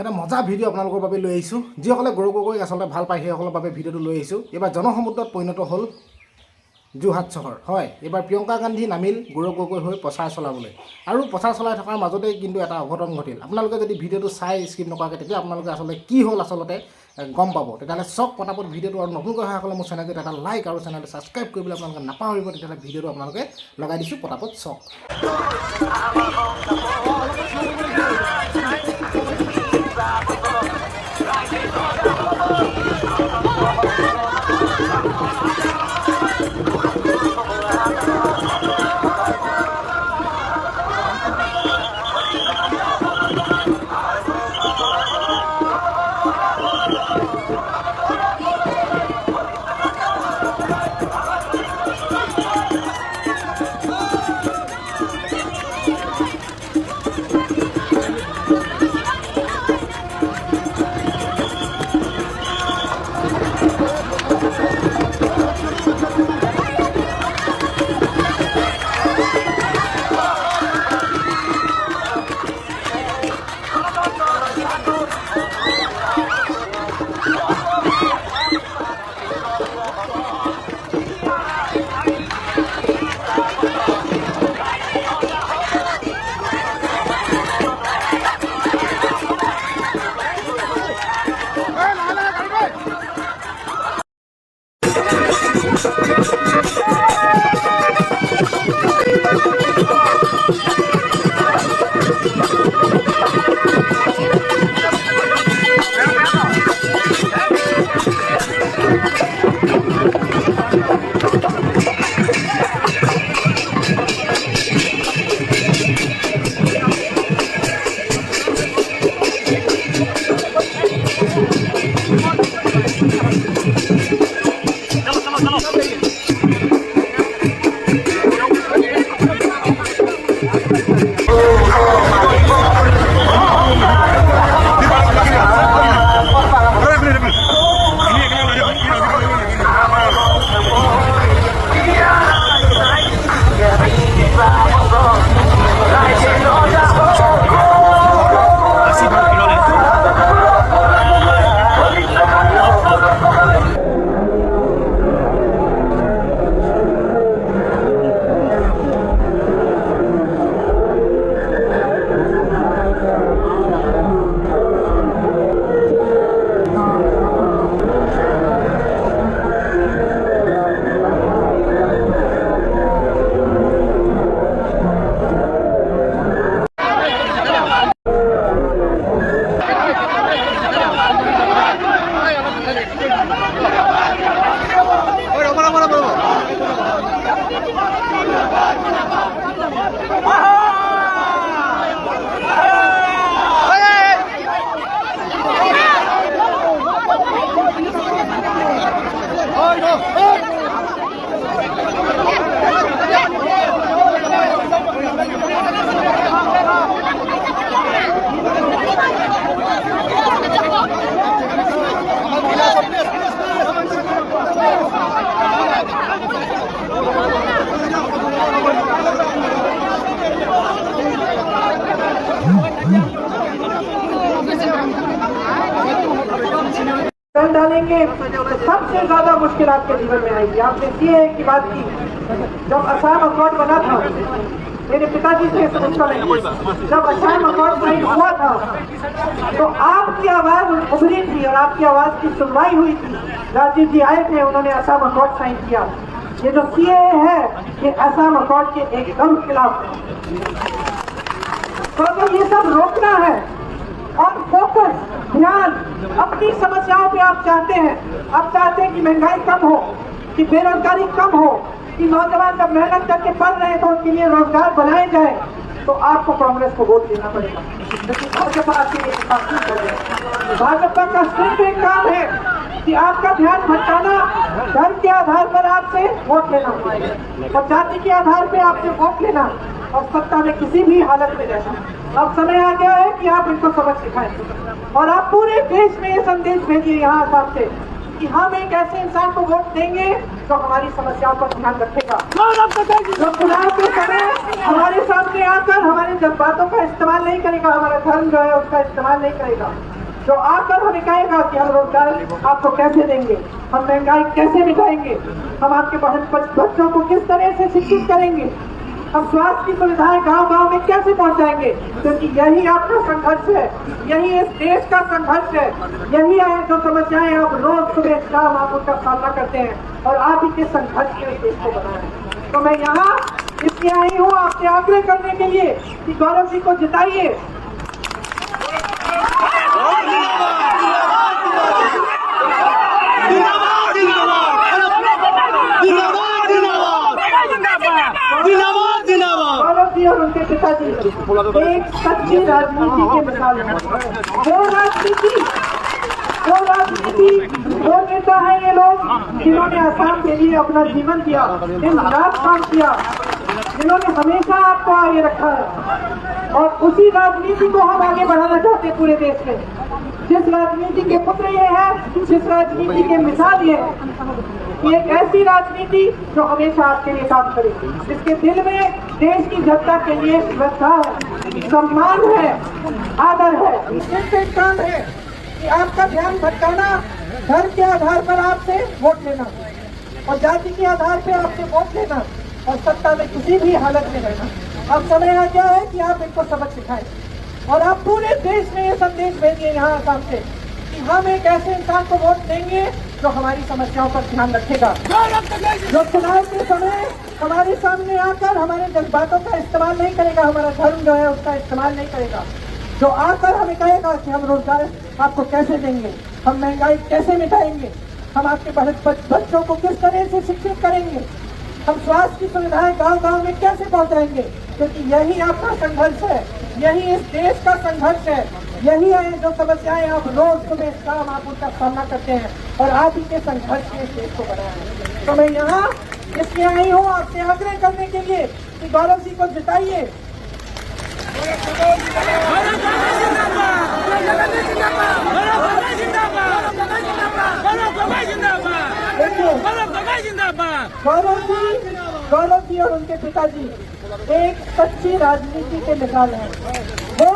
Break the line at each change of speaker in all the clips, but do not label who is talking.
এটা মজা ভিডিঅ' আপোনালোকৰ বাবে লৈ আহিছোঁ। যিসকলে গৰু গগৈ আচলতে ভাল পায় সেইসকলৰ বাবে ভিডিঅ'টো লৈ আহিছোঁ। এইবাৰ জনসমুদ্ৰত পৰিণত হ'ল যোৰহাট চহৰ। হয়, এইবাৰ প্ৰিয়ংকা গান্ধী নামিল গৌৰৱ গগৈ হৈ প্ৰচাৰ চলাবলৈ, আৰু প্ৰচাৰ চলাই থকাৰ মাজতেই কিন্তু এটা অঘটন ঘটিল। আপোনালোকে যদি ভিডিঅ'টো চাই স্কিপ নকৰাকৈ তেতিয়া আপোনালোকে আচলতে কি হ'ল আচলতে গম পাব। তেতিয়াহ'লে চক পটাপট ভিডিঅ'টো, আৰু নতুনকৈ অহাসকলে মোৰ চেনেলটোত এটা লাইক আৰু চেনেলটো ছাবস্ক্ৰাইব কৰিবলৈ আপোনালোকে নাপাহৰিব। তেতিয়াহ'লে ভিডিঅ'টো আপোনালোকে লগাই দিছোঁ, পটাপট চক।
डालेंगे तो सबसे ज्यादा मुश्किल आपके जीवन में आएगी। आपने सीए की बात की, जब असम अकॉर्ड बना था, मेरे पिताजी से समझता नहीं, जब असम अकॉर्ड साइन हुआ था तो आपकी आवाज उभरी थी और आपकी आवाज की सुनवाई हुई थी। राजीव जी आए थे, उन्होंने असम अकॉर्ड साइन किया। ये जो सीए है ये असम अकॉर्ड के एकदम खिलाफ है। तो ये सब रोकना है और फोकस, ध्यान अपनी समस्याओं पे आप चाहते हैं। आप चाहते हैं कि महंगाई कम हो, कि बेरोजगारी कम हो, कि नौजवान जब मेहनत करके पढ़ रहे हैं तो उनके लिए रोजगार बनाए जाए, तो आपको कांग्रेस को वोट देना पड़ेगा। भाजपा का सिर्फ एक काम है कि आपका ध्यान भटकाना, धर्म के आधार पर आपसे वोट लेना और जाति के आधार पर आपसे वोट लेना और सत्ता में किसी भी हालत में रहना। अब समय आ गया है कि आप इनको सबक सिखाएं और आप पूरे देश में ये संदेश भेजिए यहाँ साहब से कि हम एक ऐसे इंसान को वोट देंगे जो हमारी समस्याओं पर ध्यान रखेगा, जो चुनाव के समय हमारे सामने आकर हमारे जज्बातों का इस्तेमाल नहीं करेगा, हमारा धर्म जो है उसका इस्तेमाल नहीं करेगा, जो आकर हमें कहेगा कि हम रोजगार आपको कैसे देंगे, हम महंगाई कैसे मिटाएंगे, हम आपके बच्चों को किस तरह से शिक्षित करेंगे, हम स्वास्थ्य की सुविधाएं गांव-गांव में कैसे पहुंचाएंगे, क्योंकि यही आपका संघर्ष है, यही इस देश का संघर्ष है, यही है जो समस्याएं आप रोज सुबह शाम आप उसका सामना करते हैं और आप ही के संघर्ष के इस देश को बनाए हैं। तो मैं यहाँ इसलिए आई हूँ आपसे आग्रह करने के लिए कि गौरव जी को जिताइए। गौरव जी और उनके पिताजी एक सच्ची राजनीति के मिसाल है। वो नेता है ये लोग जिन्होंने आसाम के लिए अपना जीवन दिया, दिन रात काम किया, जिन्होंने हमेशा आपको आगे रखा है और उसी राजनीति को हम आगे बढ़ाना चाहते हैं पूरे देश में। जिस राजनीति के पुत्र ये है, जिस राजनीति के मिसाल ये है, ये एक ऐसी राजनीति जो हमेशा आपके लिए काम करे, जिसके दिल में देश की जनता के लिए श्रद्धा है, सम्मान है, आदर है। सिर्फ एक काम है कि आपका ध्यान भटकाना, धर्म के आधार पर आपसे वोट लेना और जाति के आधार पर आपसे वोट लेना और सत्ता में किसी भी हालत में रहना। अब समय आ गया है कि आप इनको सबक सिखाएं और आप पूरे देश में ये संदेश भेजिए यहाँ आसाम से कि हम एक ऐसे इंसान को वोट देंगे जो हमारी समस्याओं पर ध्यान रखेगा, जो चुनाव के समय हमारे सामने आकर हमारे जज्बातों का इस्तेमाल नहीं करेगा, हमारा धर्म जो है उसका इस्तेमाल नहीं करेगा, जो आकर हमें कहेगा कि हम रोजगार आपको कैसे देंगे, हम महंगाई कैसे मिटाएंगे, हम आपके बच्चों को किस तरह से शिक्षित करेंगे, हम स्वास्थ्य की सुविधाएं गांव-गांव में कैसे पहुंचाएंगे, क्योंकि यही आपका संघर्ष है, यही इस देश का संघर्ष है, यही है जो समस्याएं आप रोज सुबह शाम आप उनका सामना करते हैं और आप ही के संघर्ष में इस देश को बनाया है। तो मैं यहाँ इसलिए आई हूँ आपसे आग्रह करने के लिए कि गौरव जी को जिताइए। गौरव जी और उनके पिताजी एक सच्ची राजनीति के मिसाल है। वो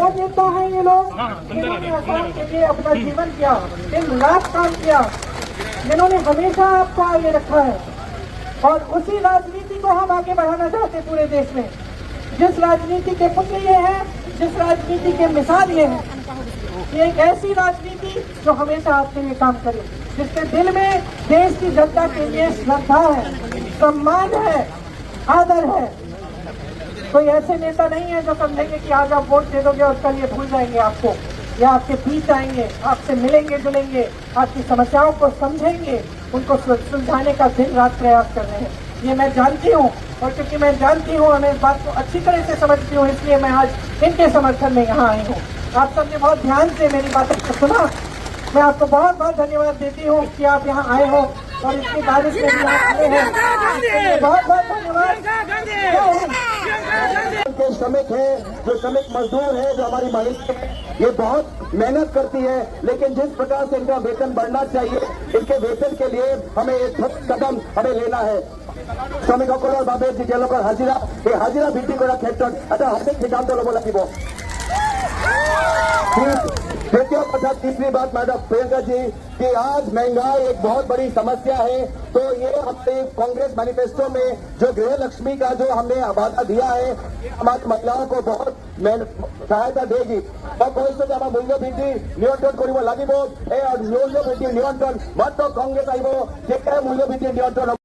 नेता है ये लोग जिन्होंने आसाम के लिए अपना जीवन दिया, दिन रात काम किया, जिन्होंने हमेशा आपको आगे रखा है और उसी राजनीति को हम आगे बढ़ाना चाहते हैं पूरे देश में। जिस राजनीति के पुत्र ये है, जिस राजनीति के मिसाल ये है, ये एक ऐसी राजनीति जो हमेशा आपके लिए काम करे, जिसके दिल में देश की जनता के लिए श्रद्धा है, सम्मान है, आदर है। कोई ऐसे नेता नहीं है जो समझेंगे कि आज आप वोट दे दोगे और कल ये भूल जाएंगे आपको, या आपके बीच आएंगे, आपसे मिलेंगे जुलेंगे, आपकी समस्याओं को समझेंगे, उनको सुलझाने का दिन रात प्रयास कर रहे हैं। ये मैं जानती हूँ और क्योंकि मैं जानती हूँ और मैं इस बात को अच्छी तरह से समझती हूँ, इसलिए मैं आज इनके समर्थन में यहाँ आई हूँ। आप सबने बहुत ध्यान से मेरी बातों को सुना, मैं आपको बहुत बहुत धन्यवाद देती हूँ कि आप यहाँ आए हो और इतनी बारिश में भी आप आए हैं, बहुत बहुत धन्यवाद।
जो श्रमिक है, जो श्रमिक मजदूर है, जो हमारी महिला ये बहुत मेहनत करती है, लेकिन जिस प्रकार से इनका वेतन बढ़ना चाहिए, इनके वेतन के लिए हमें एक कदम हमें लेना है। শ্ৰমিকসকলৰ বাবে যি তেওঁলোকৰ হাজিৰা, এই হাজিৰা বৃদ্ধি কৰাৰ ক্ষেত্ৰত এটা সঠিক সিদ্ধান্ত ল'ব লাগিব। द्वितीय तथा तीसरी बात मैडम प्रियंका जी कि आज महंगाई एक बहुत बड़ी समस्या है, तो ये अपने कांग्रेस मैनिफेस्टो में जो गृह लक्ष्मी का जो हमने वादा दिया है, हमारी महिलाओं को बहुत सहायता देगी। কৈছে যে আমাৰ মূল্য বৃদ্ধি নিয়ন্ত্ৰণ কৰিব লাগিব, এই মূল্য বৃদ্ধি নিয়ন্ত্ৰণ মাত্ৰ কংগ্ৰেছ আহিব, তেতিয়াহে মূল্য বৃদ্ধি নিয়ন্ত্ৰণ হ'ব।